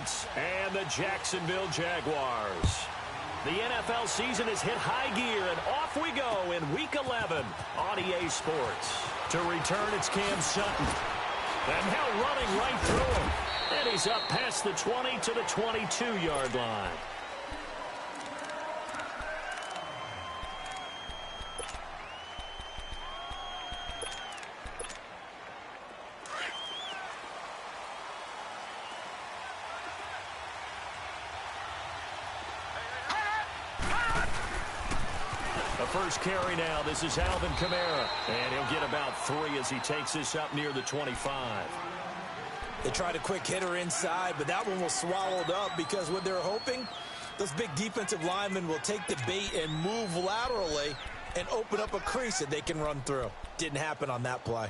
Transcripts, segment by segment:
Saints and the Jacksonville Jaguars. The NFL season has hit high gear, and off we go in Week 11 on EA Sports. To return, it's Cam Sutton. And now running right through him. And he's up past the 20 to the 22-yard line. First carry now. This is Alvin Kamara. And he'll get about 3 as he takes this up near the 25. They tried a quick hitter inside, but that one was swallowed up because what they're hoping, those big defensive linemen will take the bait and move laterally and open up a crease that they can run through. Didn't happen on that play.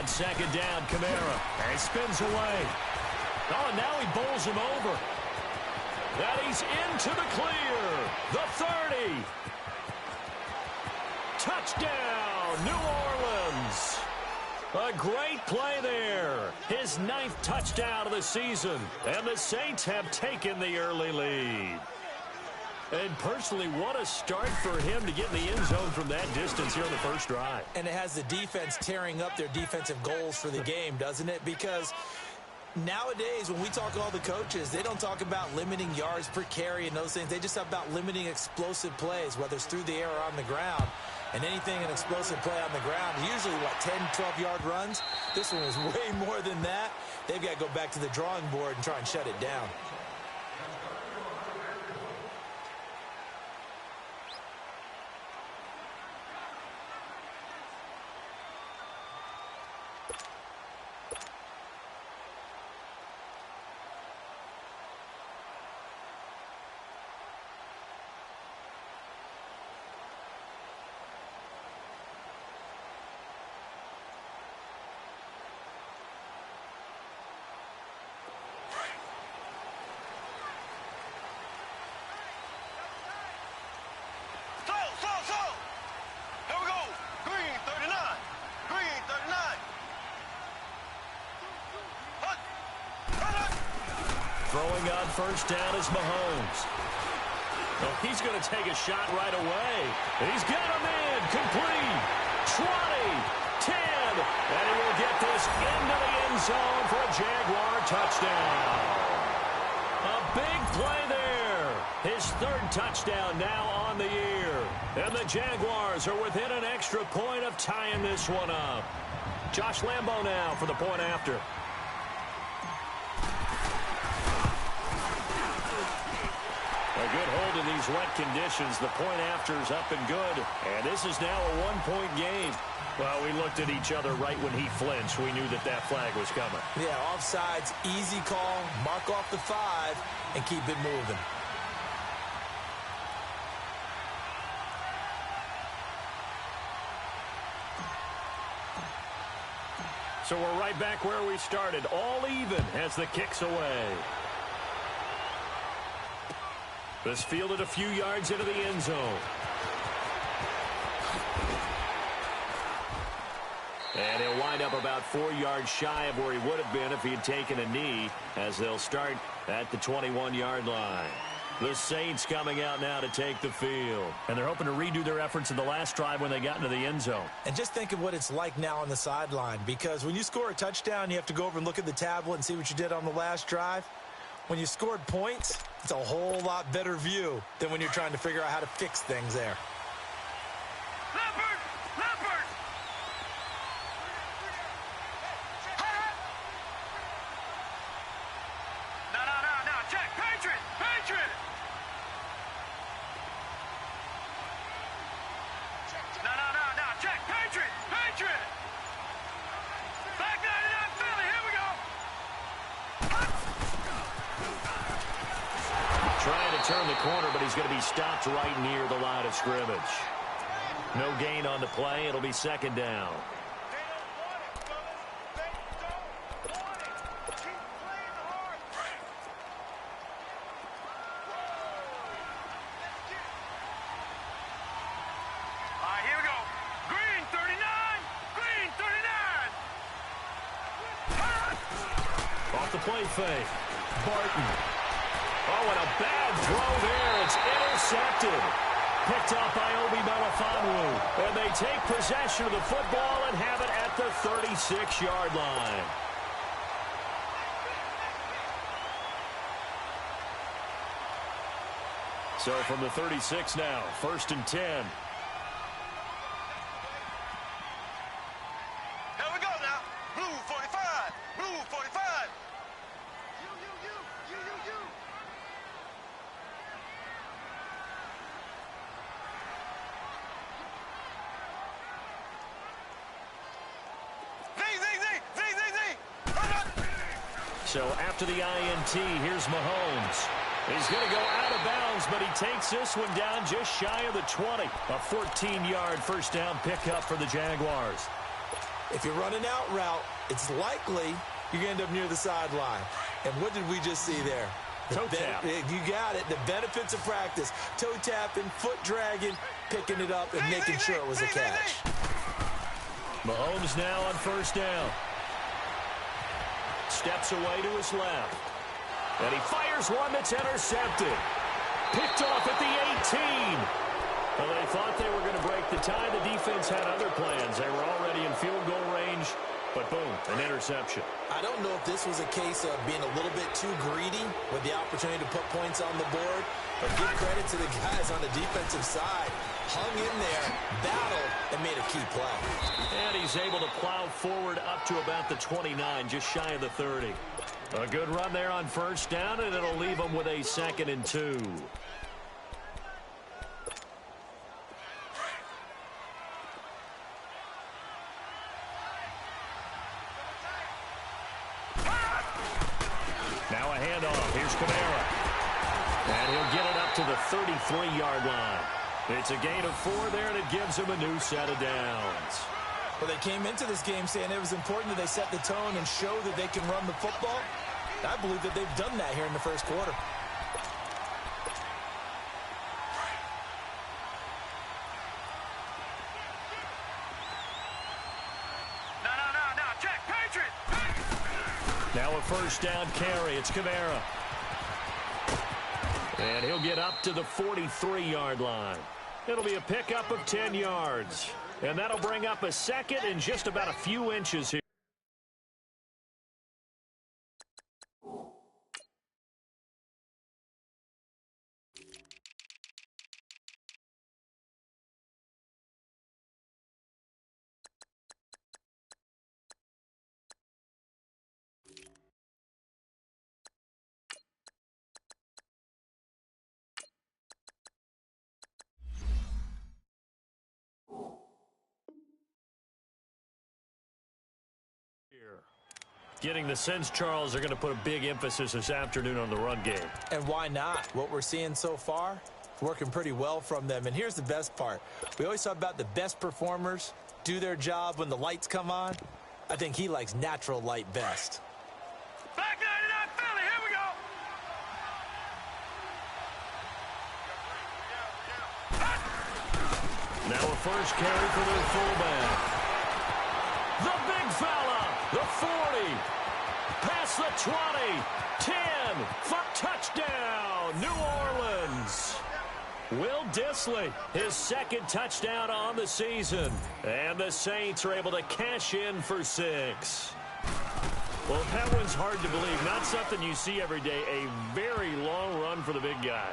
Second down, Kamara. And he spins away. Oh, and now he bowls him over. And he's into the clear. The 30. Touchdown, New Orleans. A great play there. His 9th touchdown of the season. And the Saints have taken the early lead. And personally, what a start for him to get in the end zone from that distance here on the first drive. And it has the defense tearing up their defensive goals for the game, doesn't it? Because nowadays, when we talk to all the coaches, they don't talk about limiting yards per carry and those things. They just talk about limiting explosive plays, whether it's through the air or on the ground. And anything an explosive play on the ground, usually, 10, 12-yard runs? This one was way more than that. They've got to go back to the drawing board and try and shut it down. Throwing on first down is Mahomes. Oh, he's going to take a shot right away. He's got him in. Complete. 20. 10. And he will get this into the end zone for a Jaguar touchdown. A big play there. His 3rd touchdown now on the year. And the Jaguars are within an extra point of tying this one up. Josh Lambo now for the point after. A good hold in these wet conditions. The point after is up and good. And this is now a 1-point game. Well, we looked at each other right when he flinched. We knew that that flag was coming. Yeah, offsides, easy call. Mark off the 5 and keep it moving. So we're right back where we started. All even as the kick's away. This fielded a few yards into the end zone. And he'll wind up about 4 yards shy of where he would have been if he had taken a knee, as they'll start at the 21-yard line. The Saints coming out now to take the field. And they're hoping to redo their efforts in the last drive when they got into the end zone. And just think of what it's like now on the sideline, because when you score a touchdown, you have to go over and look at the tablet and see what you did on the last drive. When you scored points, it's a whole lot better view than when you're trying to figure out how to fix things there. Turn the corner, but he's going to be stopped right near the line of scrimmage. No gain on the play. It'll be second down. Off the play fake. Barton. Oh, and a bad throw there. It's intercepted. Picked up by Obi Melifonwu. And they take possession of the football and have it at the 36-yard line. So from the 36 now, 1st and 10. Here we go now. Blue 45. Blue 45. You. Z. So after the INT, here's Mahomes. He's going to go out of bounds, but he takes this one down just shy of the 20. A 14-yard first down pickup for the Jaguars. If you're running out route, it's likely you're going to end up near the sideline. And what did we just see there? Toe tap. You got it. The benefits of practice. Toe tapping, foot dragging, picking it up, and making sure it was a catch. Mahomes now on first down. Steps away to his left. And he fires one that's intercepted. Picked off at the 18. Well, they thought they were going to break the tie. The defense had other plans. They were already in field goal range. But boom, an interception. I don't know if this was a case of being a little bit too greedy with the opportunity to put points on the board. But give credit to the guys on the defensive side. Hung in there, battled, and made a key play. And he's able to plow forward up to about the 29, just shy of the 30. A good run there on first down, and it'll leave them with a 2nd and 2. Now a handoff. Here's Kamara. And he'll get it up to the 33-yard line. It's a gain of 4 there, and it gives him a new set of downs. Well, they came into this game saying it was important that they set the tone and show that they can run the football. I believe that they've done that here in the first quarter. No, check, Patriot. Now a first down carry. It's Kamara. And he'll get up to the 43-yard line. It'll be a pickup of 10 yards. And that'll bring up a 2nd and just about a few inches here. Getting the sense, Charles, they're going to put a big emphasis this afternoon on the run game. And why not? What we're seeing so far, working pretty well from them. And here's the best part. We always talk about the best performers do their job when the lights come on. I think he likes natural light best. Back 99 Philly, here we go. Now a first carry for their fullback. The big fella, the 40, past the 20, 10, for touchdown, New Orleans. Will Dissly, his 2nd touchdown on the season. And the Saints are able to cash in for 6. Well, that one's hard to believe. Not something you see every day. A very long run for the big guy.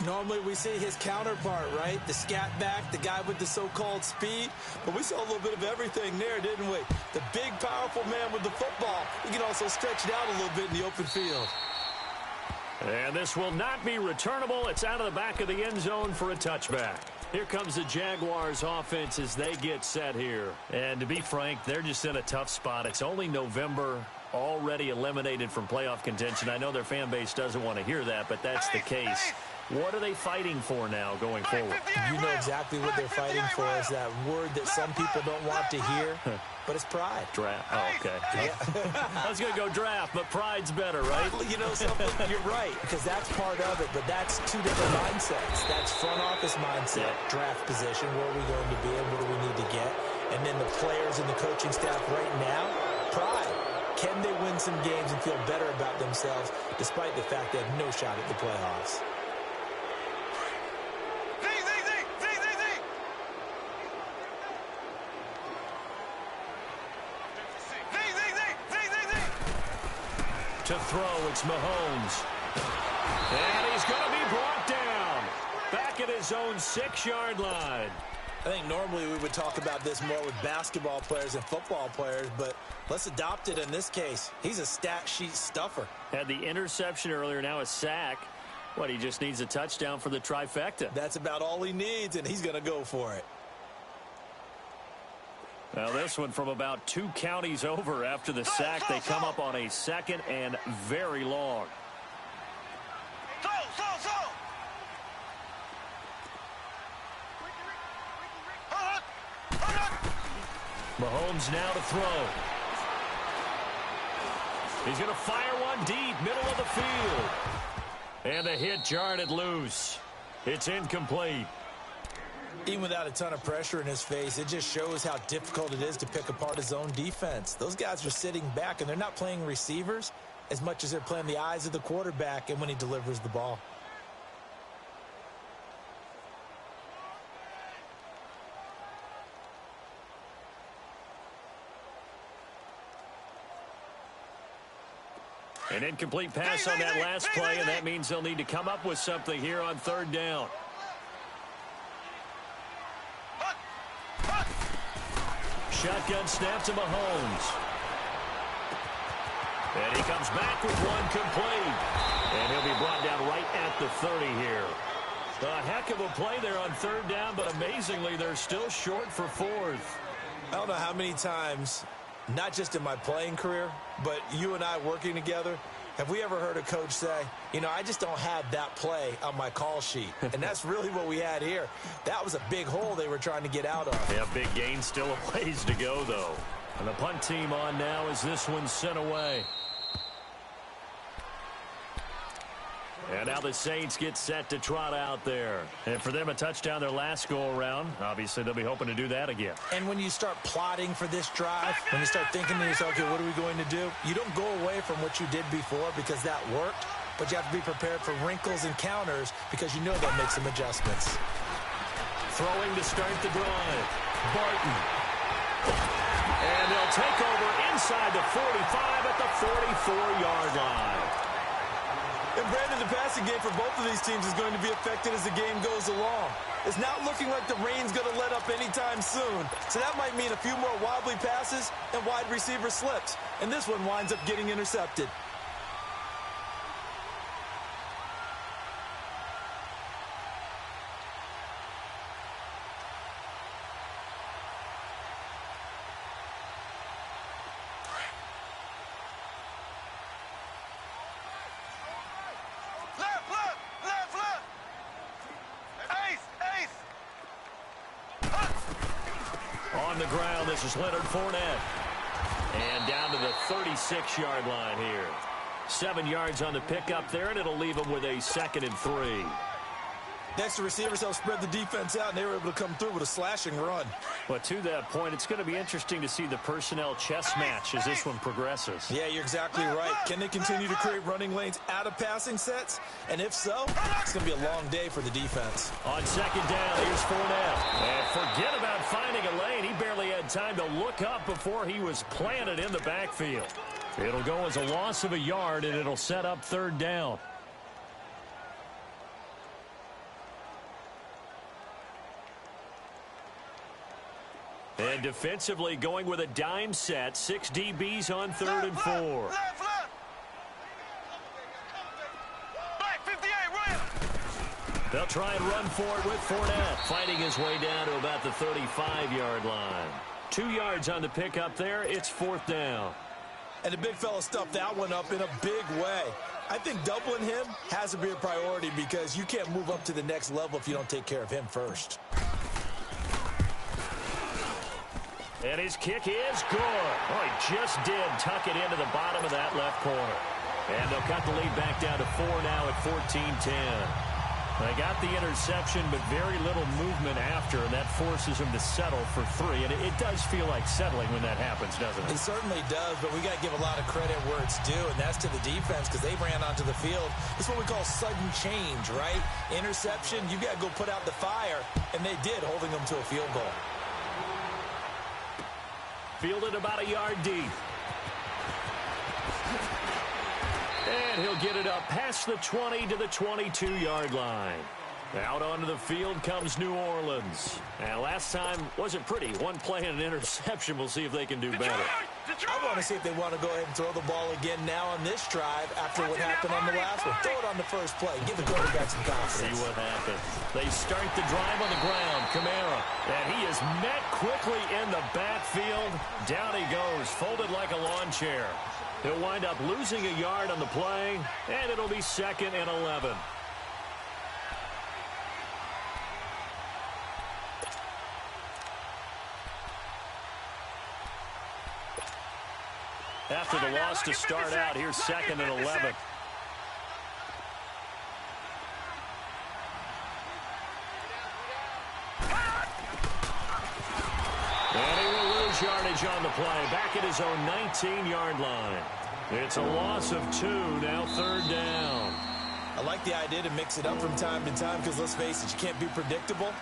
Normally we see his counterpart, right? The scat back, the guy with the so-called speed. But we saw a little bit of everything there, didn't we? The big, powerful man with the football. He can also stretch it out a little bit in the open field. And this will not be returnable. It's out of the back of the end zone for a touchback. Here comes the Jaguars offense as they get set here. And to be frank, they're just in a tough spot. It's only November, already eliminated from playoff contention. I know their fan base doesn't want to hear that, but that's the case. What are they fighting for now going forward? You know exactly what they're fighting for is that word that some people don't want to hear, but it's pride. Draft. Oh, okay. Yeah. I was going to go draft, but pride's better, right? You know something? You're right, because that's part of it, but that's two different mindsets. That's front office mindset, draft position, where are we going to be and what do we need to get? And then the players and the coaching staff right now, pride. Can they win some games and feel better about themselves despite the fact they have no shot at the playoffs? To throw, it's Mahomes. And he's going to be brought down. Back at his own 6-yard line. I think normally we would talk about this more with basketball players and football players, but let's adopt it in this case. He's a stat sheet stuffer. Had the interception earlier, now a sack. What, he just needs a touchdown for the trifecta. That's about all he needs, and he's going to go for it. Now this one from about 2 counties over after the sack. They come up on a 2nd and very long. Mahomes now to throw. He's going to fire one deep, middle of the field. And a hit jarred it loose. It's incomplete. Even without a ton of pressure in his face, it just shows how difficult it is to pick apart his own defense. Those guys are sitting back, and they're not playing receivers as much as they're playing the eyes of the quarterback and when he delivers the ball. An incomplete pass on that last play, and that means they'll need to come up with something here on 3rd down. Shotgun snap to Mahomes. And he comes back with one complete. And he'll be brought down right at the 30 here. A heck of a play there on 3rd down, but amazingly, they're still short for 4th. I don't know how many times, not just in my playing career, but you and I working together, have we ever heard a coach say, you know, I just don't have that play on my call sheet. And that's really what we had here. That was a big hole they were trying to get out of. Yeah, big gain, still a ways to go, though. And the punt team on now as this one's sent away. And now the Saints get set to trot out there. And for them, a touchdown their last go-around. Obviously, they'll be hoping to do that again. And when you start plotting for this drive, when you start thinking to yourself, okay, what are we going to do? You don't go away from what you did before because that worked, but you have to be prepared for wrinkles and counters because you know they'll make some adjustments. Throwing to start the drive. Barton. And they'll take over inside the 45 at the 44-yard line. And Brandon, the passing game for both of these teams is going to be affected as the game goes along. It's not looking like the rain's going to let up anytime soon. So that might mean a few more wobbly passes and wide receiver slips. And this one winds up getting intercepted. On the ground, this is Leonard Fournette. And down to the 36-yard line here. 7 yards on the pickup there, and it'll leave them with a 2nd and 3. Next, the receivers help spread the defense out, and they were able to come through with a slashing run. But to that point, it's going to be interesting to see the personnel chess match as this one progresses. Yeah, you're exactly right. Can they continue to create running lanes out of passing sets? And if so, it's going to be a long day for the defense. On 2nd down, here's Fournette. And forget about finding a lane. He barely had time to look up before he was planted in the backfield. It'll go as a loss of a yard, and it'll set up 3rd down. And defensively going with a dime set. 6 DBs on 3rd and 4. They'll try and run for it with Fournette. Fighting his way down to about the 35-yard line. 2 yards on the pickup there. It's 4th down. And the big fella stuffed that one up in a big way. I think doubling him has to be a priority because you can't move up to the next level if you don't take care of him first. And his kick is good. Oh, he just did tuck it into the bottom of that left corner. And they'll cut the lead back down to 4 now at 14-10. They got the interception, but very little movement after, and that forces him to settle for 3. And it does feel like settling when that happens, doesn't it? It certainly does, but we got to give a lot of credit where it's due, and that's to the defense because they ran onto the field. It's what we call sudden change, right? Interception, you got to go put out the fire, and they did, holding them to a field goal. Fielded about a yard deep. And he'll get it up past the 20 to the 22-yard line. Out onto the field comes New Orleans. And last time wasn't pretty. One play and an interception. We'll see if they can do better. I want to see if they want to go ahead and throw the ball again now on this drive after what happened on the last one. Throw it on the first play. Give the quarterback some confidence. See what happens. They start the drive on the ground. Kamara. And he is met quickly in the backfield. Down he goes, folded like a lawn chair. He'll wind up losing a yard on the play, and it'll be 2nd and 11. After the loss to start out, here's 2nd and 11. And he will lose yardage on the play, back at his own 19-yard line. It's a loss of 2, now 3rd down. I like the idea to mix it up from time to time because, let's face it, you can't be predictable.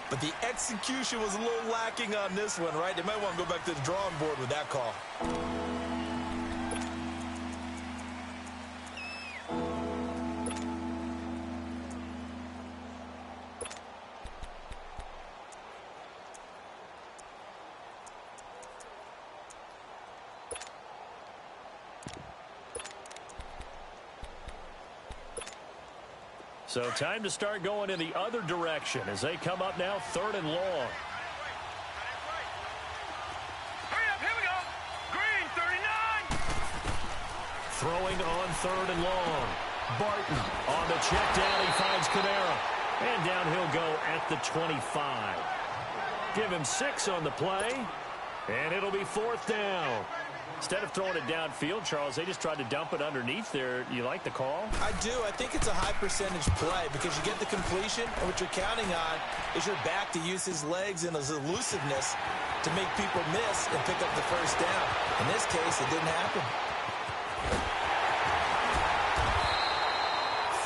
But the execution was a little lacking on this one, right? They might want to go back to the drawing board with that call. So time to start going in the other direction as they come up now 3rd and long. Hurry up, here we go. Green, 39. Throwing on 3rd and long. Barton on the check down. He finds Kamara. And down he'll go at the 25. Give him 6 on the play. And it'll be 4th down. Instead of throwing it downfield, Charles, they just tried to dump it underneath there. You like the call? I do. I think it's a high percentage play because you get the completion, and what you're counting on is your back to use his legs and his elusiveness to make people miss and pick up the first down. In this case, it didn't happen.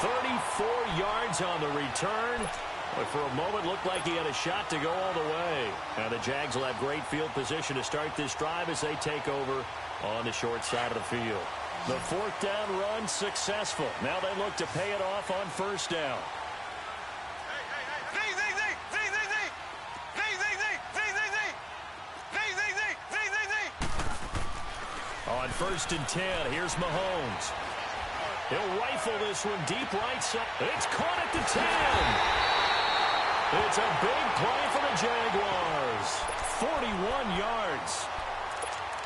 34 yards on the return. But for a moment, looked like he had a shot to go all the way. Now the Jags will have great field position to start this drive as they take over on the short side of the field. The 4th down run successful. Now they look to pay it off on 1st down. On 1st and 10, here's Mahomes. He'll rifle this one deep right side. It's caught at the 10. It's a big play for the Jaguars. 41 yards.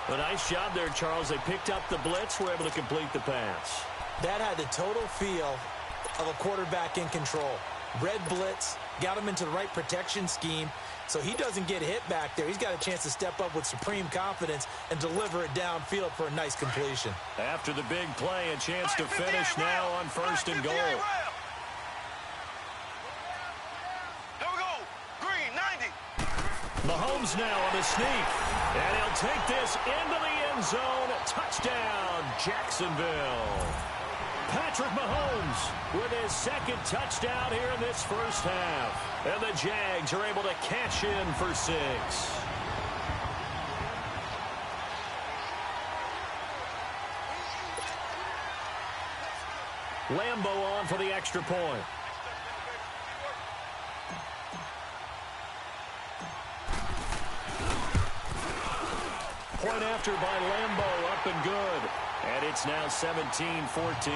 A nice job there, Charles. They picked up the blitz, were able to complete the pass. That had the total feel of a quarterback in control. Red blitz, got him into the right protection scheme, so he doesn't get hit back there. He's got a chance to step up with supreme confidence and deliver it downfield for a nice completion. After the big play, a chance to finish now on 1st and goal. Mahomes now on the sneak. And he'll take this into the end zone. Touchdown, Jacksonville. Patrick Mahomes with his 2nd touchdown here in this first half. And the Jags are able to cash in for 6. Lambo on for the extra point. Point after by Lambo, up and good. And it's now 17-14.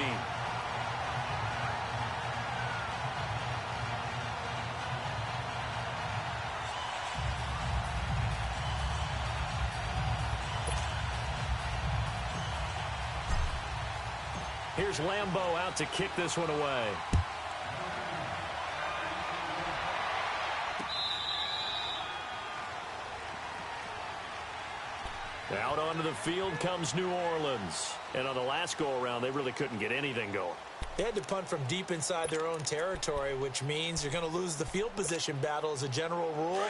Here's Lambo out to kick this one away. Out onto the field comes New Orleans. And on the last go-around, they really couldn't get anything going. They had to punt from deep inside their own territory, which means you're going to lose the field position battle as a general rule.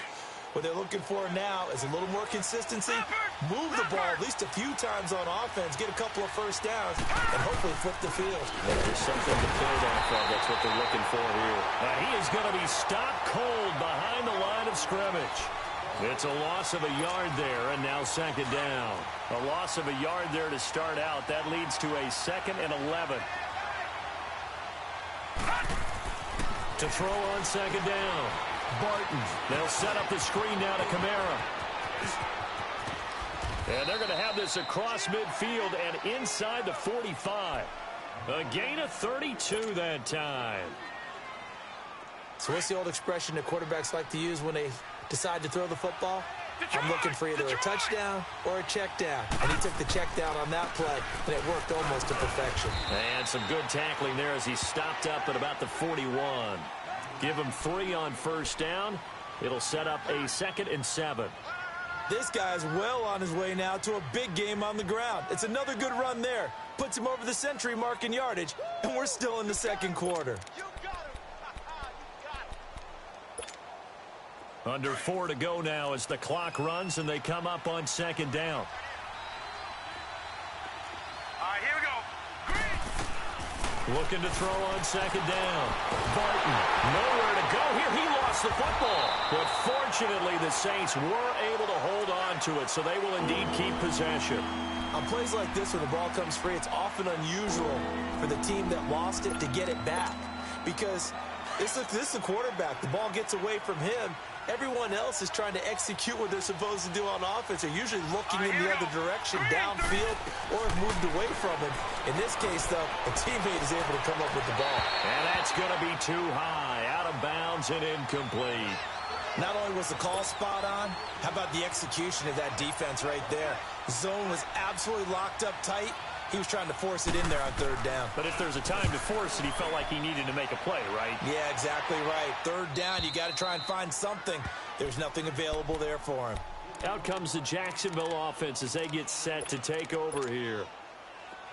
What they're looking for now is a little more consistency, move the ball at least a few times on offense, get a couple of first downs, and hopefully flip the field. There's something to build off of. That's what they're looking for here. He is going to be stopped cold behind the line of scrimmage. It's a loss of a yard there, and now second down. A loss of a yard there to start out. That leads to a 2nd and 11. To throw on second down. Barton. They'll set up the screen down to Kamara. And they're going to have this across midfield and inside the 45. A gain of 32 that time. So what's the old expression that quarterbacks like to use when they decide to throw the football? I'm looking for either a touchdown or a check down. And he took the check down on that play, and it worked almost to perfection. And some good tackling there as he stopped up at about the 41. Give him 3 on first down. It'll set up a 2nd and 7. This guy's well on his way now to a big game on the ground. It's another good run there. Puts him over the century mark in yardage, and we're still in the second quarter. Under 4 to go now as the clock runs and they come up on second down. All right, here we go. Looking to throw on second down. Barton, nowhere to go here. He lost the football. But fortunately, the Saints were able to hold on to it, so they will indeed keep possession. On plays like this, when the ball comes free, it's often unusual for the team that lost it to get it back. Because this is the quarterback. The ball gets away from him. Everyone else is trying to execute what they're supposed to do on offense. They're usually looking in the other direction, downfield, or have moved away from him. In this case, though, a teammate is able to come up with the ball. And that's going to be too high, out of bounds and incomplete. Not only was the call spot on, how about the execution of that defense right there? Zone was absolutely locked up tight. He was trying to force it in there on third down. But if there's a time to force it, he felt like he needed to make a play, right? Yeah, exactly right. Third down, you got to try and find something. There's nothing available there for him. Out comes the Jacksonville offense as they get set to take over here.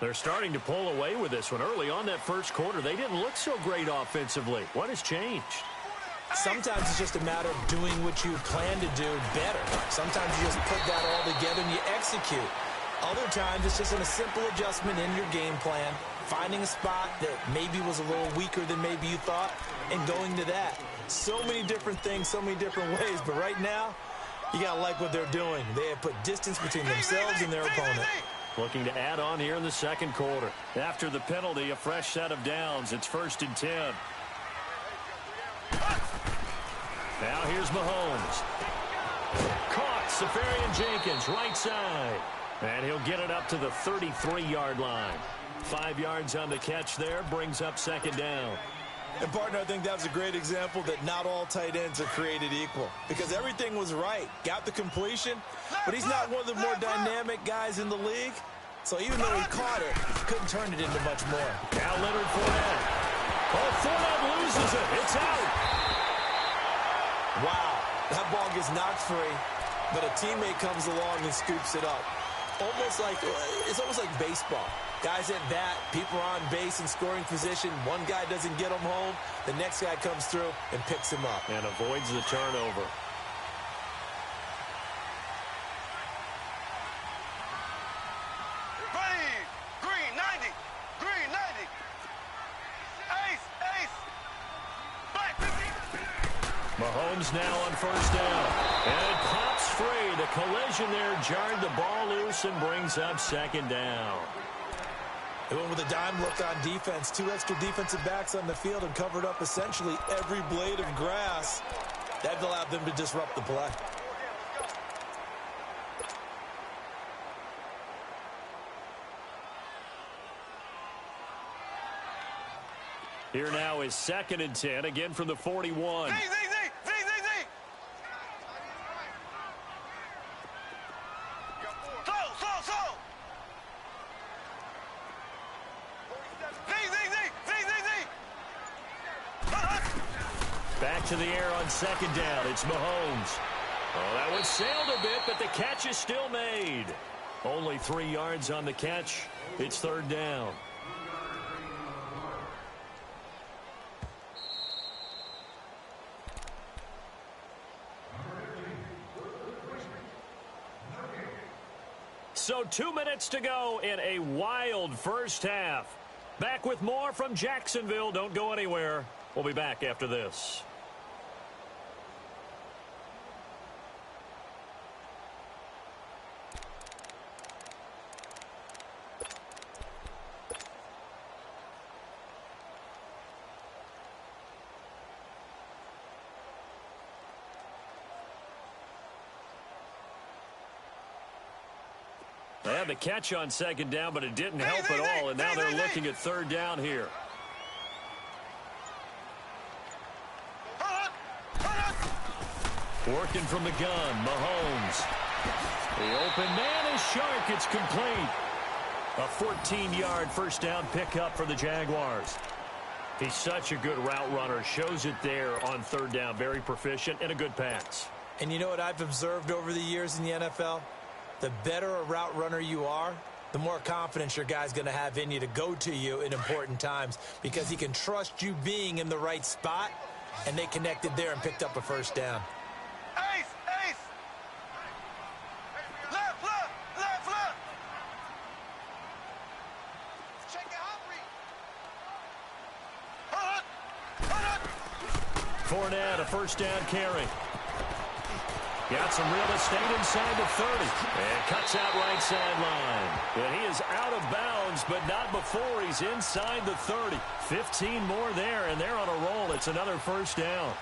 They're starting to pull away with this one. Early on that first quarter, they didn't look so great offensively. What has changed? Sometimes it's just a matter of doing what you plan to do better. Sometimes you just put that all together and you execute. Other times, it's just a simple adjustment in your game plan, finding a spot that maybe was a little weaker than maybe you thought, and going to that. So many different things, so many different ways, but right now, you got to like what they're doing. They have put distance between themselves and their opponent. Looking to add on here in the second quarter. After the penalty, a fresh set of downs. It's 1st and 10. Now here's Mahomes. Caught, Safarian-Jenkins, right side. And he'll get it up to the 33-yard line. 5 yards on the catch there, brings up second down. And, partner, I think that was a great example that not all tight ends are created equal. Because everything was right. Got the completion, but he's not one of the more dynamic guys in the league. So even though he caught it, couldn't turn it into much more. Now Leonard Fournette. Oh, Fournette loses it. It's out. Wow. That ball gets knocked free, but a teammate comes along and scoops it up. It's almost like baseball. Guys at bat, people are on base in scoring position. One guy doesn't get him home. The next guy comes through and picks him up. And avoids the turnover. Green 90. Green 90. Ace. Black 50. Mahomes now on first down. And it pops free. The collision there jarred the ball loose and brings up second down. They went with a dime look on defense. 2 extra defensive backs on the field and covered up essentially every blade of grass. That allowed them to disrupt the play. Here now is 2nd and 10, again from the 41. Z. Slow. Back to the air on second down. It's Mahomes. Oh, that one sailed a bit, but the catch is still made. Only 3 yards on the catch. It's third down. So 2 minutes to go in a wild first half. Back with more from Jacksonville. Don't go anywhere. We'll be back after this. They had the catch on second down, but it didn't help at all, and now they're looking at third down here. Working from the gun, Mahomes. The open man is Shark. It's complete. A 14-yard first down pickup for the Jaguars. He's such a good route runner. Shows it there on third down. Very proficient and a good pass. And you know what I've observed over the years in the NFL? The better a route runner you are, the more confidence your guy's going to have in you to go to you in important times because he can trust you being in the right spot, and they connected there and picked up a first down. Ace, ace. Left, left, left, left. Check it out, Fournette, a first down carry. Got some real estate inside the 30. And cuts out right sideline. And he is out of bounds, but not before he's inside the 30. 15 more there, and they're on a roll. It's another first down.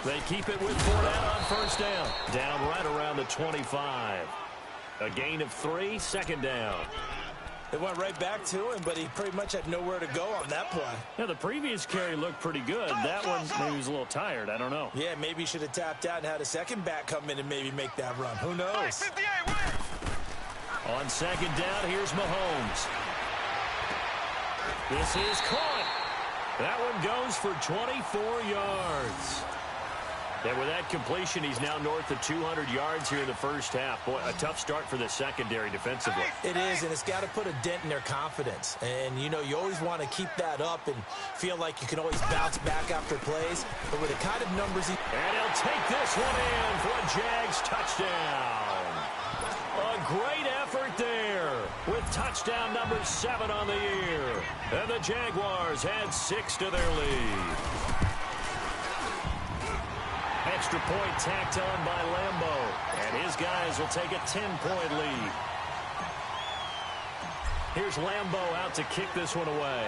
They keep it with Fournette on first down. Down right around the 25. A gain of 3, second down. It went right back to him, but he pretty much had nowhere to go on that play. Yeah, the previous carry looked pretty good. That one, maybe he was a little tired. I don't know. Yeah, maybe he should have tapped out and had a second back come in and maybe make that run. Who knows? On second down, here's Mahomes. This is caught. That one goes for 24 yards. And with that completion, he's now north of 200 yards here in the first half. Boy, a tough start for the secondary defensively. It is, and it's got to put a dent in their confidence. And, you know, you always want to keep that up and feel like you can always bounce back after plays. But with the kind of numbers he... And he'll take this one in for a Jags touchdown. A great effort there with touchdown number 7 on the year. And the Jaguars add 6 to their lead. Extra point tacked on by Lambeau. And his guys will take a 10-point lead. Here's Lambeau out to kick this one away.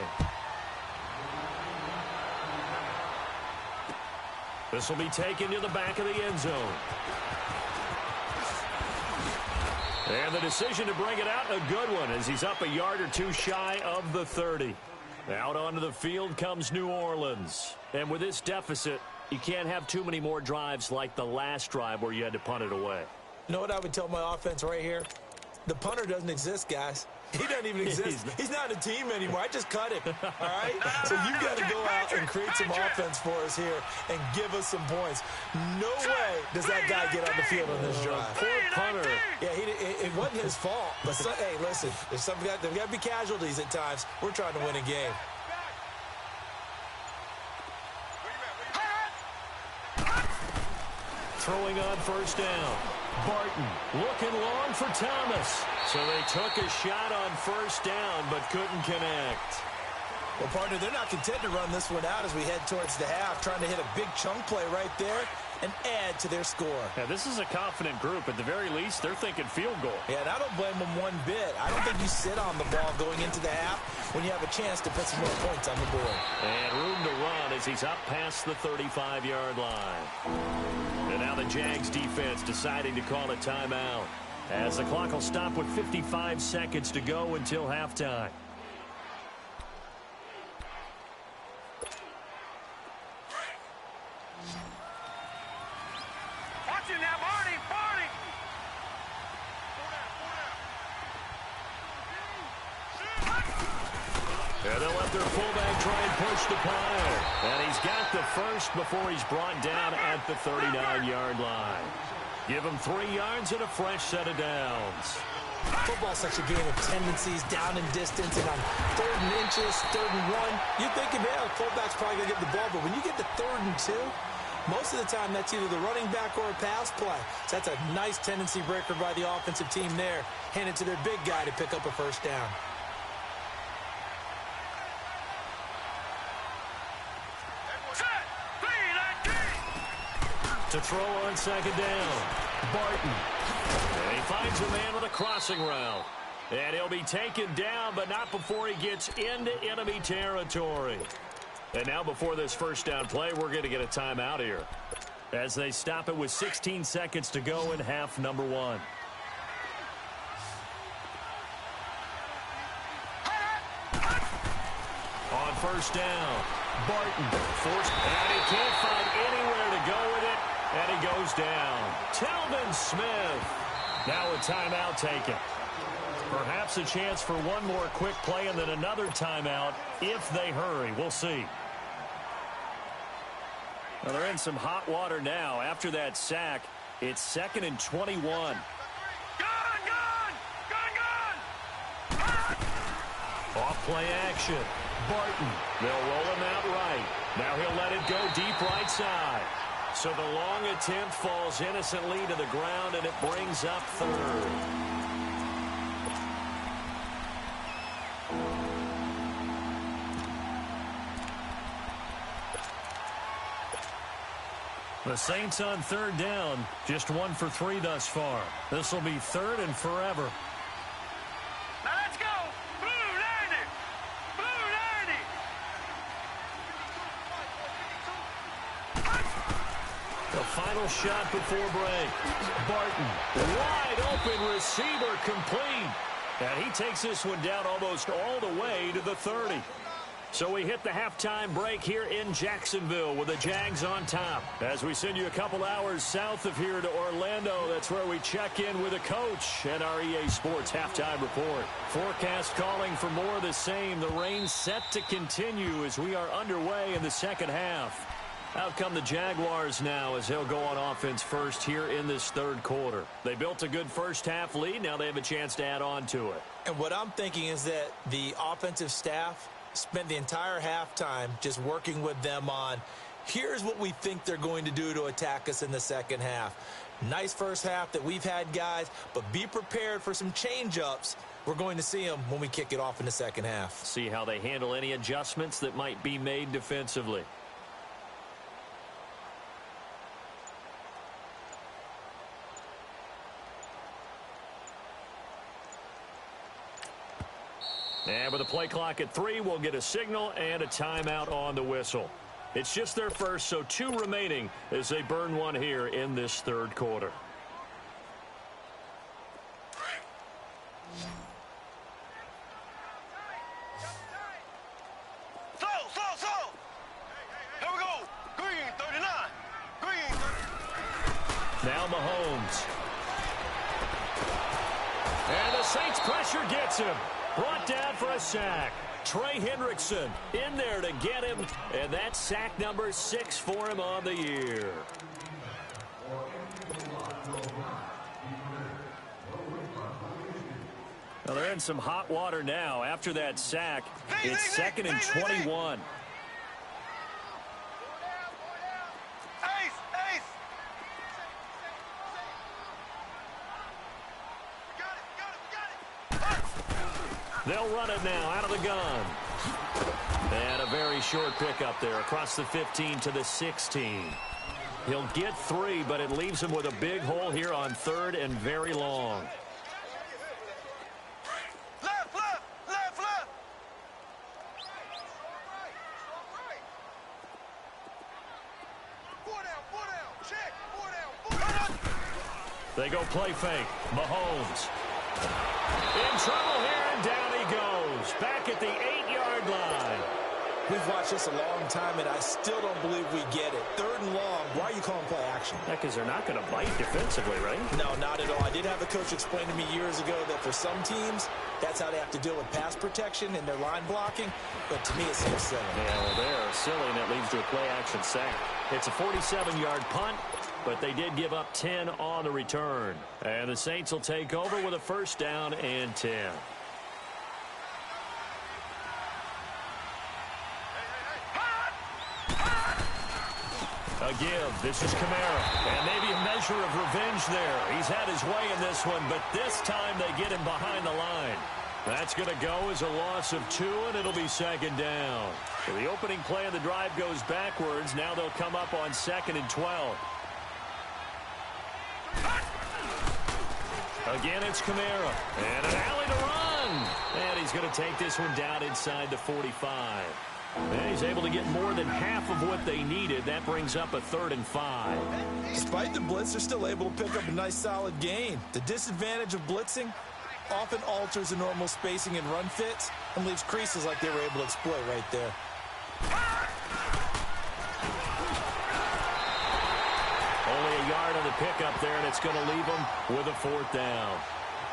This will be taken to the back of the end zone. And the decision to bring it out, a good one, as he's up a yard or two shy of the 30. Out onto the field comes New Orleans. And with this deficit, you can't have too many more drives like the last drive where you had to punt it away. You know what I would tell my offense right here? The punter doesn't exist, guys. He doesn't even exist. He's not a team anymore. I just cut him, all right? So you've got to go out and create some offense for us here and give us some points. No way does that guy get on the field on this drive. Poor punter. Yeah, it wasn't his fault. But, hey, listen, there's got to be casualties at times. We're trying to win a game. Throwing on first down. Barton looking long for Thomas. So they took a shot on first down but couldn't connect. Well, partner, they're not content to run this one out as we head towards the half, trying to hit a big chunk play right there and add to their score. Yeah, this is a confident group. At the very least, they're thinking field goal. Yeah, and I don't blame them one bit. I don't think you sit on the ball going into the half when you have a chance to put some more points on the board. And room to run as he's up past the 35-yard line. And now the Jags defense deciding to call a timeout as the clock will stop with 55 seconds to go until halftime. Watching that, Barney, Barney. And they'll let their fullback try and push the pile. And he's got the first before he's brought down at the 39-yard line. Give him 3 yards and a fresh set of downs. Football's such a game of tendencies, down and distance, and on 3rd and inches, 3rd and 1, you're thinking, yeah, the fullback's probably going to get the ball, but when you get to 3rd and 2, most of the time that's either the running back or a pass play. So that's a nice tendency breaker by the offensive team there. Hand it to their big guy to pick up a first down. To throw on 2nd down, Barton. And he finds a man with a crossing route. And he'll be taken down, but not before he gets into enemy territory. And now before this first down play, we're going to get a timeout here, as they stop it with 16 seconds to go in half number 1. On 1st down, Barton forced, and he can't find anywhere to go with it. And he goes down. Telvin Smith. Now a timeout taken. Perhaps a chance for one more quick play and then another timeout if they hurry. We'll see. Well, they're in some hot water now. After that sack, it's 2nd and 21. Off play action. Barton. They'll roll him out right. Now he'll let it go deep right side. So the long attempt falls innocently to the ground, and it brings up 3rd. The Saints on 3rd down, just 1 for 3 thus far. This will be 3rd and forever. Now let's go! Blue 90! Blue 90! The final shot before break. Barton, wide open receiver, complete. And he takes this one down almost all the way to the 30. So we hit the halftime break here in Jacksonville with the Jags on top. As we send you a couple hours south of here to Orlando, that's where we check in with a coach and our EA Sports halftime report. Forecast calling for more of the same. The rain set to continue as we are underway in the second half. Out come the Jaguars now as they'll go on offense first here in this 3rd quarter. They built a good first half lead. Now they have a chance to add on to it. And what I'm thinking is that the offensive staff spent the entire halftime just working with them on, here's what we think they're going to do to attack us in the second half. Nice first half that we've had, guys, but be prepared for some change-ups. We're going to see them when we kick it off in the second half. See how they handle any adjustments that might be made defensively. And with the play clock at 3, we'll get a signal and a timeout on the whistle. It's just their first, so 2 remaining as they burn one here in this 3rd quarter. Slow! Here we go! Green 39! Green 39! Now Mahomes. And the Saints pressure gets him. Brought down for a sack. Trey Hendrickson in there to get him, and that's sack number 6 for him on the year. Well, they're in some hot water now. After that sack, it's 2nd and 21. They'll run it now out of the gun. And a very short pickup there across the 15 to the 16. He'll get 3, but it leaves him with a big hole here on 3rd and very long. Left! 4 down! Check! 4 down! They go play fake. Mahomes. In trouble here, and down he goes. Back at the 8-yard line. We've watched this a long time, and I still don't believe we get it. 3rd and long. Why are you calling play action? Yeah, because they're not going to bite defensively, right? No, not at all. I did have a coach explain to me years ago that for some teams, that's how they have to deal with pass protection and their line blocking. But to me, it seems silly. Yeah, well, they're silly, and it leads to a play action sack. It's a 47-yard punt. but they did give up 10 on the return. And the Saints will take over with a first down and 10. A give. This is Kamara. And maybe a measure of revenge there. He's had his way in this one, but this time they get him behind the line. That's going to go as a loss of 2, and it'll be second down. So the opening play of the drive goes backwards. Now they'll come up on 2nd and 12. Again, it's Kamara. And an alley to run. And he's going to take this one down inside the 45. And he's able to get more than half of what they needed. That brings up a 3rd and 5. Despite the blitz, they're still able to pick up a nice, solid gain. The disadvantage of blitzing often alters the normal spacing and run fits and leaves creases like they were able to exploit right there. Only a yard on the pickup there, and it's going to leave them with a 4th down.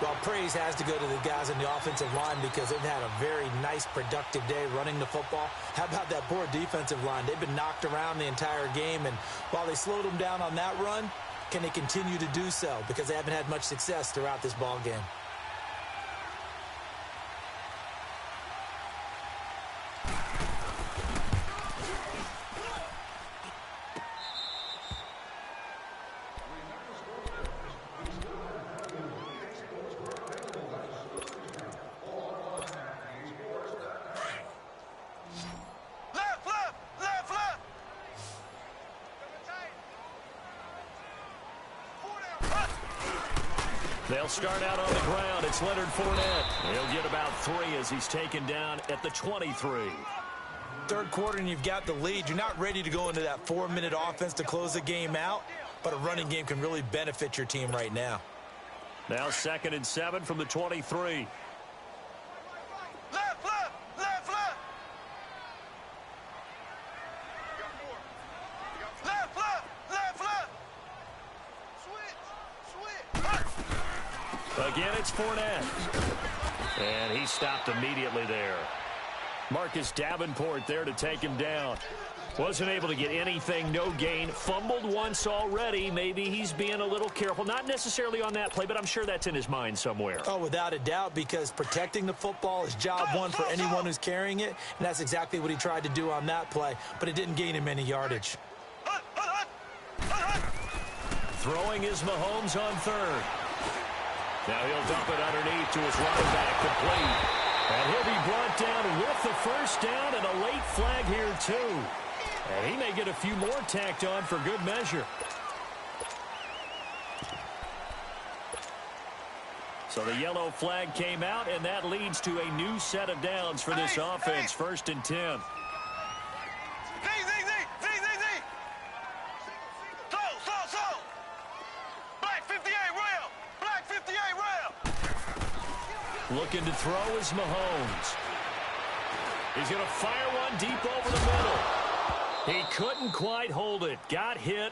Well, praise has to go to the guys on the offensive line because they've had a very nice, productive day running the football. How about that poor defensive line? They've been knocked around the entire game, and while they slowed them down on that run, can they continue to do so? Because they haven't had much success throughout this ball game. They'll start out on the ground. It's Leonard Fournette. He'll get about 3 as he's taken down at the 23. Third quarter and you've got the lead. You're not ready to go into that 4-minute offense to close the game out, but a running game can really benefit your team right now. Now 2nd and 7 from the 23. Again, it's Fournette. And he stopped immediately there. Marcus Davenport there to take him down. Wasn't able to get anything, no gain. Fumbled once already. Maybe he's being a little careful. Not necessarily on that play, but I'm sure that's in his mind somewhere. Oh, without a doubt, because protecting the football is job one for anyone who's carrying it, and that's exactly what he tried to do on that play, but it didn't gain him any yardage. Throwing is Mahomes on 3rd. Now he'll dump it underneath to his running back, complete. And he'll be brought down with the first down and a late flag here, too. And he may get a few more tacked on for good measure. So the yellow flag came out, and that leads to a new set of downs for this offense. 1st and 10. Looking to throw is Mahomes. He's going to fire one deep over the middle. He couldn't quite hold it. Got hit.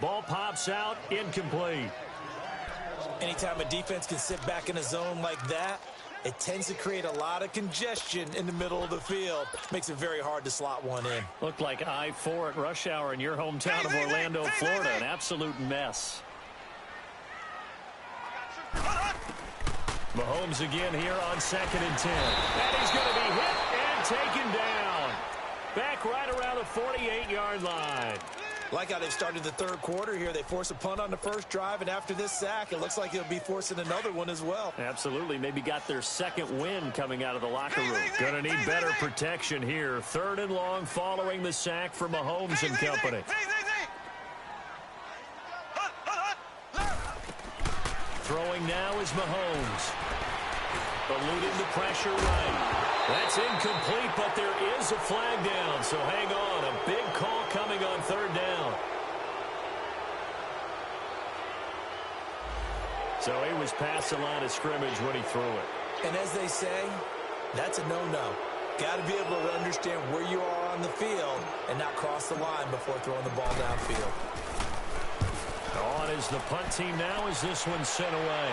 Ball pops out. Incomplete. Anytime a defense can sit back in a zone like that, it tends to create a lot of congestion in the middle of the field. Makes it very hard to slot one in. Looked like I-4 at rush hour in your hometown of Orlando, Florida. An absolute mess. Mahomes again here on 2nd and 10. And he's going to be hit and taken down. Back right around the 48-yard line. Like how they've started the third quarter here. They force a punt on the first drive, and after this sack, it looks like they'll be forcing another one as well. Absolutely. Maybe got their second win coming out of the locker room. Going to need better protection here. 3rd and long following the sack for Mahomes and company. Throwing now is Mahomes. Eluding the pressure right. That's incomplete, but there is a flag down, so hang on. A big call coming on 3rd down. So he was past the line of scrimmage when he threw it. And as they say, that's a no-no. Got to be able to understand where you are on the field and not cross the line before throwing the ball downfield. On is the punt team now as this one's sent away.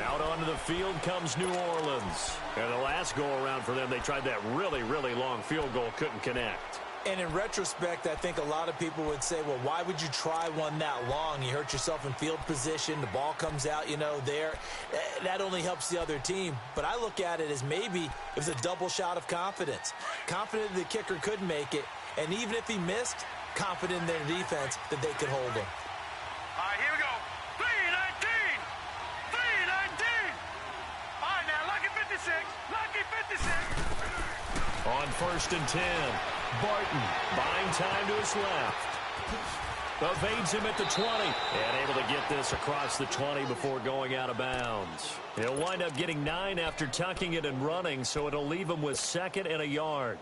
Out onto the field comes New Orleans. And the last go-around for them, they tried that really, really long field goal, couldn't connect. And in retrospect, I think a lot of people would say, well, why would you try one that long? You hurt yourself in field position. The ball comes out, there. That only helps the other team. But I look at it as maybe it was a double shot of confidence. Confident the kicker could make it. And even if he missed, confident in their defense that they could hold him. All right, here we go. 319. 319. All right, now, lucky 56. Lucky 56. On 1st and 10, Barton buying time to his left. Evades him at the 20 and able to get this across the 20 before going out of bounds. He'll wind up getting 9 after tucking it and running, so it'll leave him with 2nd and a yard.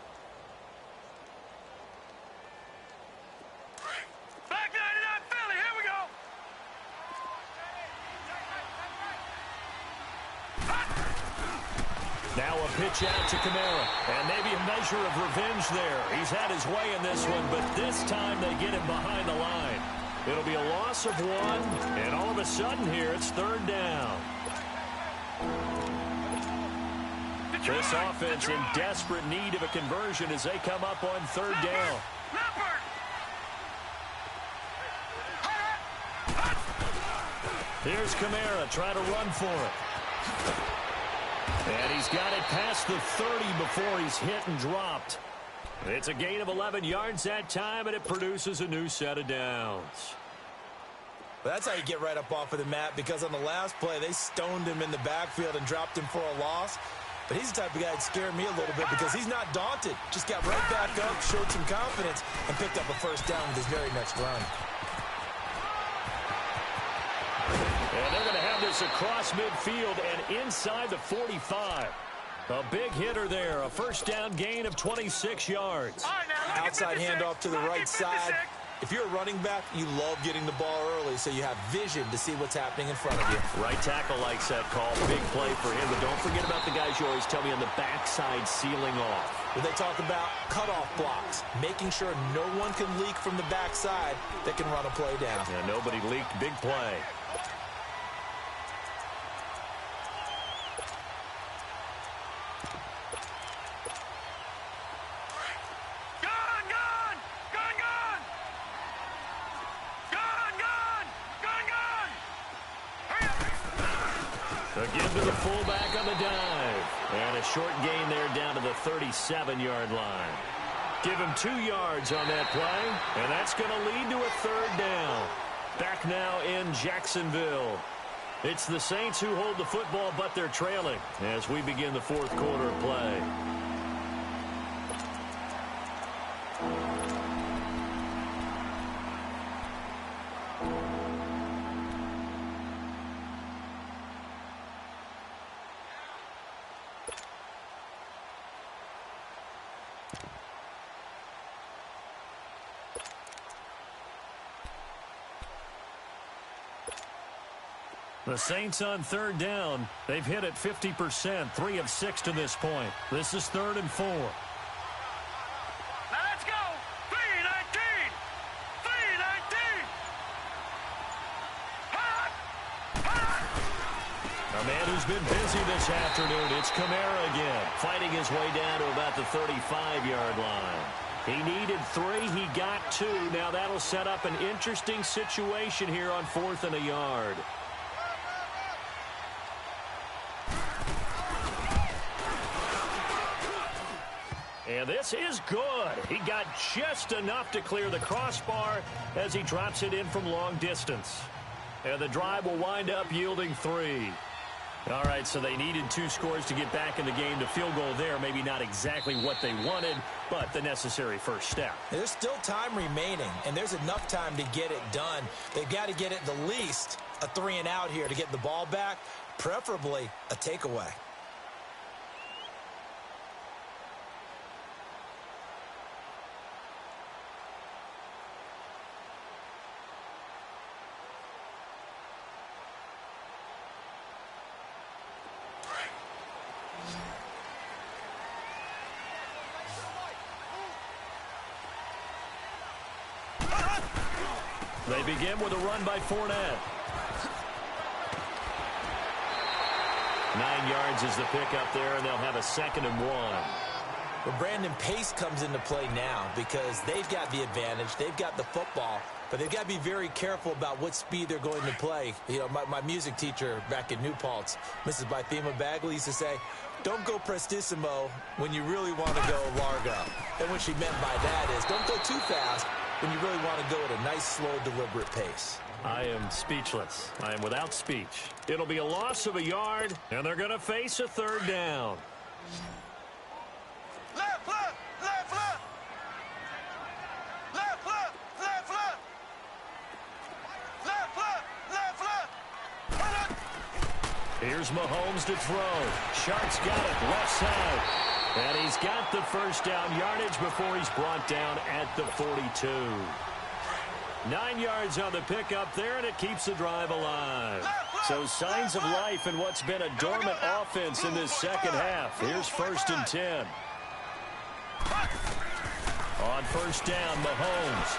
Back 99 Philly, here we go. Now a pitch out to Kamara, and maybe a measure of revenge there. He's had his way in this one, but this time they get him behind the line. It'll be a loss of 1, and all of a sudden here it's 3rd down. This offense in desperate need of a conversion as they come up on 3rd down. Here's Kamara trying to run for it. And he's got it past the 30 before he's hit and dropped. It's a gain of 11 yards that time, and it produces a new set of downs. Well, that's how you get right up off of the mat, because on the last play, they stoned him in the backfield and dropped him for a loss. But he's the type of guy that scared me a little bit because he's not daunted. Just got right back up, showed some confidence, and picked up a 1st down with his very next run. And they're going to have this across midfield and inside the 45. A big hitter there. A 1st down gain of 26 yards. Outside handoff to the right side. If you're a running back, you love getting the ball early so you have vision to see what's happening in front of you. Right tackle likes that call. Big play for him. But don't forget about the guys you always tell me on the backside sealing off. When they talk about cutoff blocks, making sure no one can leak from the backside that can run a play down. Yeah, nobody leaked. Big play. Again to the fullback on the dive. And a short gain there down to the 37-yard line. Give him 2 yards on that play, and that's going to lead to a 3rd down. Back now in Jacksonville. It's the Saints who hold the football, but they're trailing as we begin the 4th quarter of play. The Saints on 3rd down. They've hit it 50%, 3 of 6 to this point. This is 3rd and 4. Now let's go. 319. 319. A man who's been busy this afternoon. It's Kamara again, fighting his way down to about the 35-yard line. He needed 3. He got 2. Now that'll set up an interesting situation here on 4th and a yard. And this is good. He got just enough to clear the crossbar as he drops it in from long distance. And the drive will wind up yielding 3. All right, so they needed 2 scores to get back in the game. The field goal there, maybe not exactly what they wanted, but the necessary first step. There's still time remaining, and there's enough time to get it done. They've got to get at the least a 3 and out here to get the ball back, preferably a takeaway. They begin with a run by Fournette. 9 yards is the pickup there, and they'll have a 2nd and 1. But Brandon, pace comes into play now because they've got the advantage. They've got the football, but they've got to be very careful about what speed they're going to play. You know, my music teacher back in New Paltz, Mrs. Bythema Bagley, used to say, don't go prestissimo when you really want to go largo. And what she meant by that is don't go too fast when you really want to go at a nice, slow, deliberate pace. I am speechless. I am without speech. It'll be a loss of a yard, and they're going to face a third down. Left, left, left, left. Left, left, left, left. Left, left, left, left. Here's Mahomes to throw. Shark's got it, left side. And he's got the first down yardage before he's brought down at the 42. 9 yards on the pickup there, and it keeps the drive alive. So signs of life in what's been a dormant offense in this second half. Here's 1st and 10. On first down, Mahomes.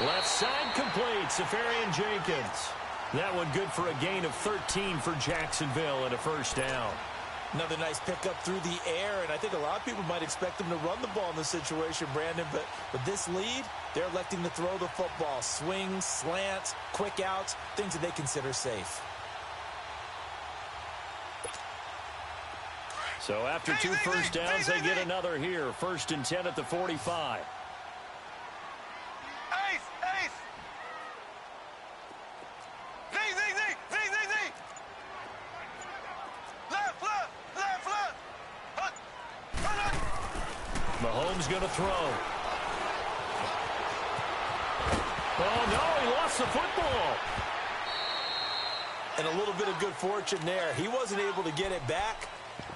Left side complete, Safarian Jenkins. That one good for a gain of 13 for Jacksonville and a first down. Another nice pickup through the air, and I think a lot of people might expect them to run the ball in this situation, Brandon, but with this lead, they're electing to throw the football. Swings, slants, quick outs, things that they consider safe. So after 2 first downs, they get another here. 1st and 10 at the 45. Ace, ace. Z, Z, Z, Z, Z, Z. Left, left, left, left. Mahomes going to throw. Oh, no, he lost the football. And a little bit of good fortune there. He wasn't able to get it back,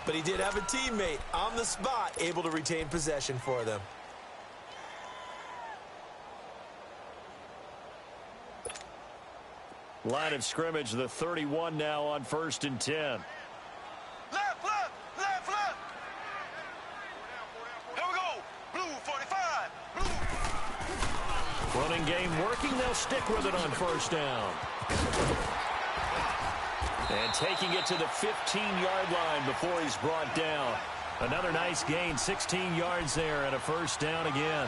but he did have a teammate on the spot able to retain possession for them. Line of scrimmage, the 31 now on 1st and 10. Left, left, left, left. Here we go. Blue 45. Blue. Running game working. They'll stick with it on first down. And taking it to the 15-yard line before he's brought down. Another nice gain, 16 yards there and a first down again.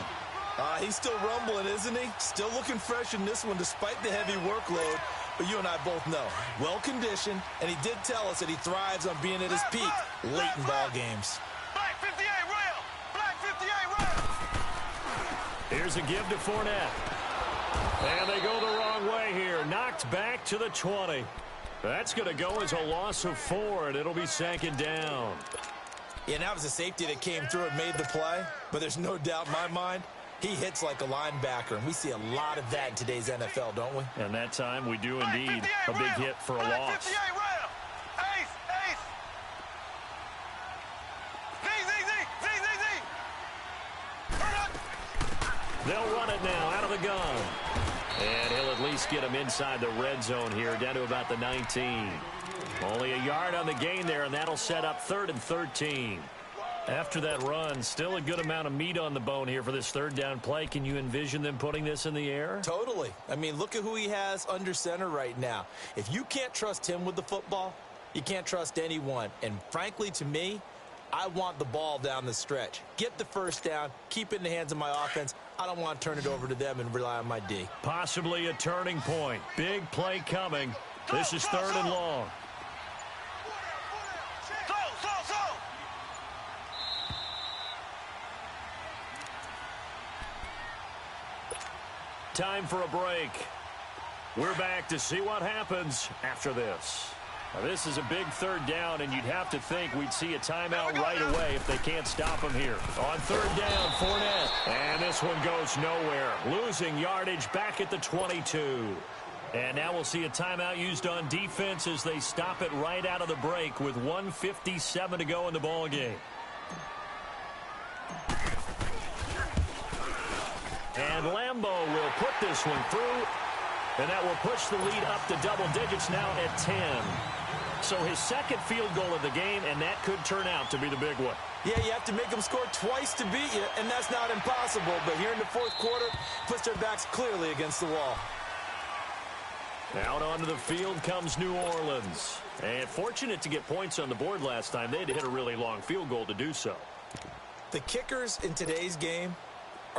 He's still rumbling, isn't he? Still looking fresh in this one despite the heavy workload. But you and I both know, well-conditioned, and he did tell us that he thrives on being at his peak late in ball games. Black 58 rail. Black 58 rail. Here's a give to Fournette. And they go the wrong way here. Knocked back to the 20. That's going to go as a loss of 4, and it'll be 2nd down. Yeah, that was a safety that came through and made the play, but there's no doubt in my mind, he hits like a linebacker, and we see a lot of that in today's NFL, don't we? And that time we do indeed. A big hit for a loss. 58 rail. Ace, ace. Z, Z, Z, Z, Z, Z. They'll run it now out of the gun. And he'll at least get him inside the red zone here, down to about the 19. Only a yard on the gain there, and that'll set up 3rd and 13. After that run, still a good amount of meat on the bone here for this 3rd down play. Can you envision them putting this in the air? Totally. I mean, look at who he has under center right now. If you can't trust him with the football, you can't trust anyone. And frankly, to me, I want the ball down the stretch. Get the first down, keep it in the hands of my offense. I don't want to turn it over to them and rely on my D. Possibly a turning point. Big play coming. This is 3rd and long. Time for a break. We're back to see what happens after this. Now, this is a big 3rd down, and you'd have to think we'd see a timeout right away if they can't stop him here. On 3rd down, Fournette. And this one goes nowhere. Losing yardage back at the 22. And now we'll see a timeout used on defense as they stop it right out of the break with 1:57 to go in the ballgame. And Lambeau will put this one through, and that will push the lead up to double digits now at 10. So his 2nd field goal of the game, and that could turn out to be the big one. Yeah, you have to make them score twice to beat you, and that's not impossible. But here in the 4th quarter, puts their backs clearly against the wall. Out onto the field comes New Orleans. And fortunate to get points on the board last time. They had to hit a really long field goal to do so. The kickers in today's game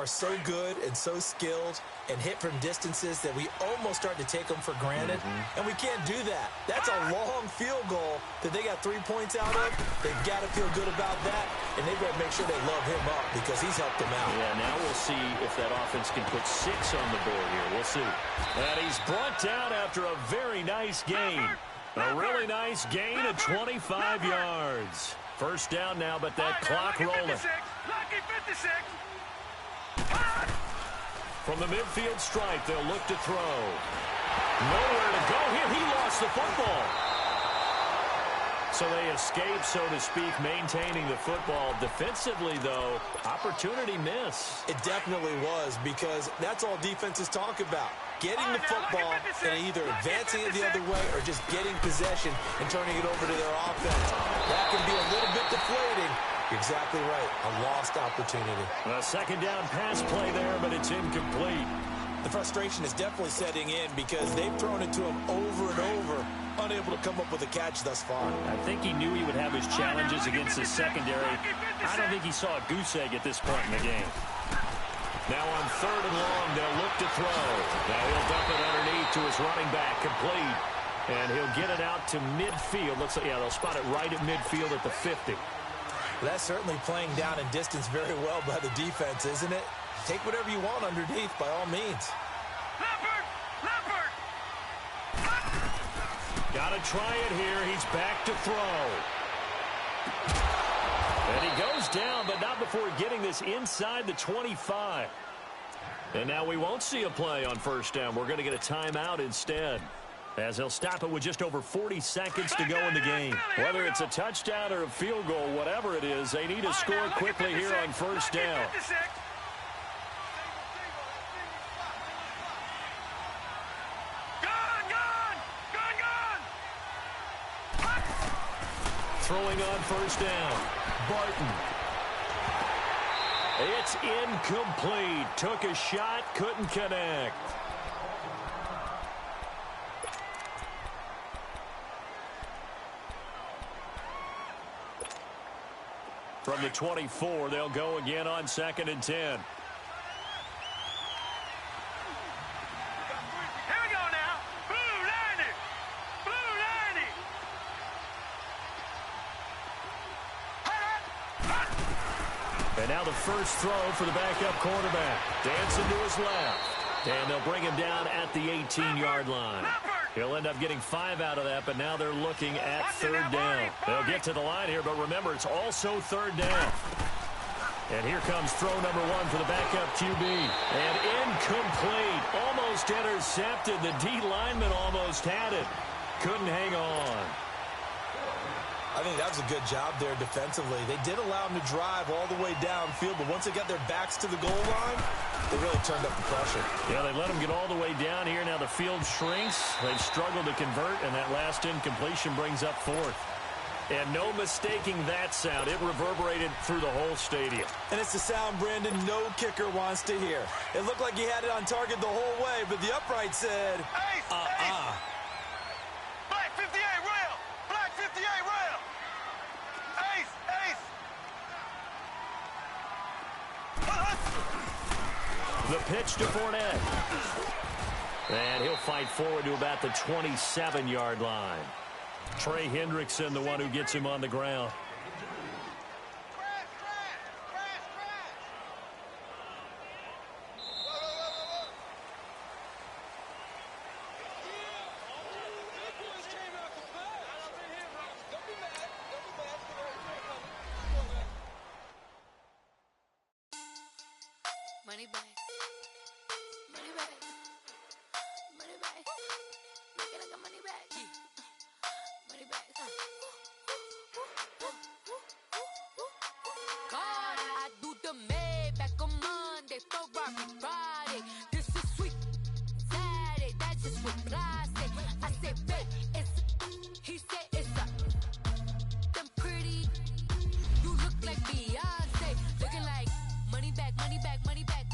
are so good and so skilled and hit from distances that we almost start to take them for granted, and we can't do that. That's a long field goal that they got 3 points out of. They've got to feel good about that, and they've got to make sure they love him up because he's helped them out. Yeah, now we'll see if that offense can put 6 on the board here. We'll see. And he's brought down after a very nice gain. A really nice gain of 25 yards. First down now, but that clock rolling. Lucky 56. From the midfield stripe, they'll look to throw. Nowhere to go here. He lost the football. So they escape, so to speak, maintaining the football. Defensively, though, opportunity miss. It definitely was, because that's all defenses talk about. Getting the football and either advancing it the other way or just getting possession and turning it over to their offense. That can be a little bit deflating. You're exactly right. A lost opportunity. A second down pass play there, but it's incomplete. The frustration is definitely setting in because they've thrown it to him over and over, unable to come up with a catch thus far. I think he knew he would have his challenges against his secondary. I don't think he saw a goose egg at this point in the game. Now on 3rd and long, they'll look to throw. Now he'll dump it underneath to his running back, complete. And he'll get it out to midfield. Looks like, yeah, they'll spot it right at midfield at the 50. That's certainly playing down in distance very well by the defense, isn't it? Take whatever you want underneath, by all means. Leopard! Got to try it here. He's back to throw. And he goes down, but not before getting this inside the 25. And now we won't see a play on first down. We're going to get a timeout instead, as he'll stop it with just over 40 seconds to go in the game. Whether it's a touchdown or a field goal, whatever it is, they need to score quickly here on first down. Throwing on first down, Barton. It's incomplete. Took a shot, couldn't connect. From the 24, they'll go again on 2nd and 10. Here we go now. Blue 90. Blue 90. And now the first throw for the backup quarterback. Dancing to his left. And they'll bring him down at the 18-yard line. He'll end up getting 5 out of that, but now they're looking at 3rd down. They'll get to the line here, but remember, it's also 3rd down. And here comes throw number 1 for the backup QB. And incomplete. Almost intercepted. The D lineman almost had it. Couldn't hang on. I think that was a good job there defensively. They did allow them to drive all the way downfield, but once they got their backs to the goal line, they really turned up the pressure. Yeah, they let them get all the way down here. Now the field shrinks. They've struggled to convert, and that last incompletion brings up 4th. And no mistaking that sound. It reverberated through the whole stadium. And it's the sound, Brandon, no kicker wants to hear. It looked like he had it on target the whole way, but the upright said, Black 58 rail. Black 58 rail. Ace. The pitch to Fournette. And he'll fight forward to about the 27-yard line. Trey Hendrickson, the one who gets him on the ground. Money back. Money back. Money back. Make it like a money back. Money back. God, I do the Maybach on Monday, Ferrari Friday. This is sweet Saturday. That's just what I say. I say, babe, it's. He said it's a. Them pretty. You look like Beyonce. Looking like money back, money back, money back.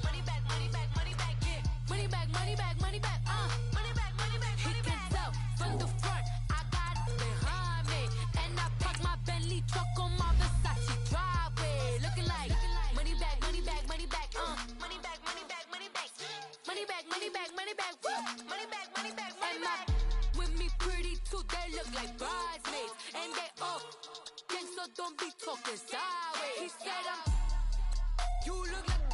Money back, money back, money back, yeah. Money back, money back, money back, money back, money back, money back. He can tell from the front, I got it behind me. And I park my Bentley truck on my Versace driveway. Looking like like bridesmaids. And they all gang, so don't be talking sideways. He said you look like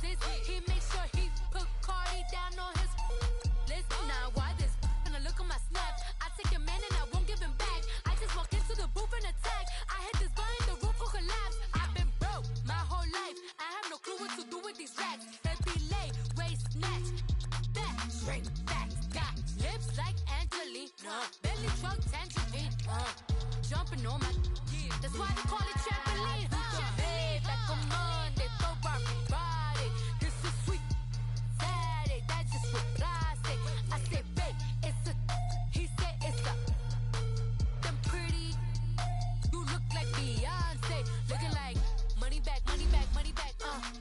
this. He makes sure he put Cardi down on his list. Now why this? Gonna look at my snap. I take a man and I won't give him back. I just walk into the booth and attack. I hit this button, the roof will collapse. I've been broke my whole life. I have no clue what to do with these racks. That delay, waist snatch, back, shrink, back, got lips like Angelina, belly truck tangerine, jumping on my, that's why they call it trampoline. Babe, like a Monday, throw Barbie body. This is sweet Saturday, that's just what plastic. I said, babe, it's a, he said it's a, them pretty, you look like Beyonce, looking like money back, money back, money back,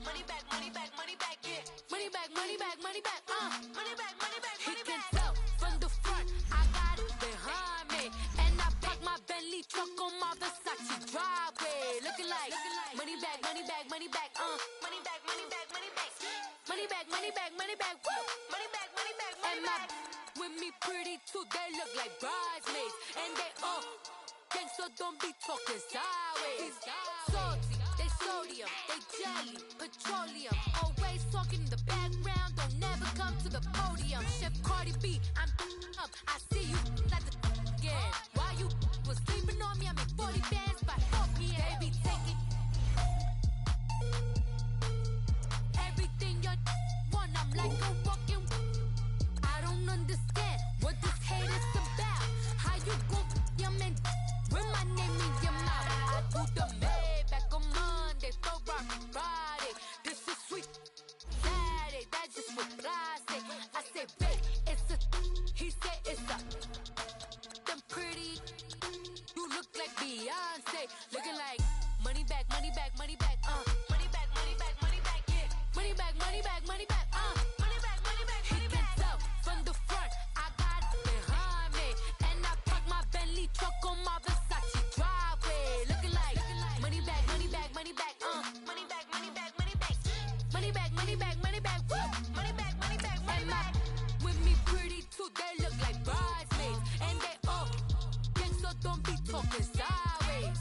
money back, money back, money back, yeah, money back, money back, money back, money back, money back, money back. He can tell from the front, I got it behind me, and I park my Bentley truck on my Versace driveway, looking like money back, money back, money back, money back, money back, money back, money back, money back, money back, woo, money back, money back, money back. With me pretty too, they look like bridesmaids, and they all gang, so don't be talking sideways. Salty, they sodium, they jelly, petroleum, always talking in the background, don't never come to the podium. Chef Cardi B, I'm up, I see you like the again. Why you was sleeping on me? I made 40 bands by 4 p.m. They be taking everything you want. I'm like a walking. I don't understand what this hate is about. How you go your man with my name in your mouth? I do the Maybach on Monday, throw Barbie Friday. This is sweet Saturday, that's just what plastic. I say, babe, it's a, he said it's a, them pretty, you look like Beyonce, looking like money back, money back, money back, money back, money back, money back, yeah, money back, money back, money back, money back, money back, money back. He can tell from the front, I got it behind me, and I park my Bentley truck on my Versace driveway, looking like money back, money back, money back, money back, money back, money back, money back, money back, money back, woo, money back, money back, money back. With me pretty too, they look like bridesmaids, and they all gang, so don't be talking sideways.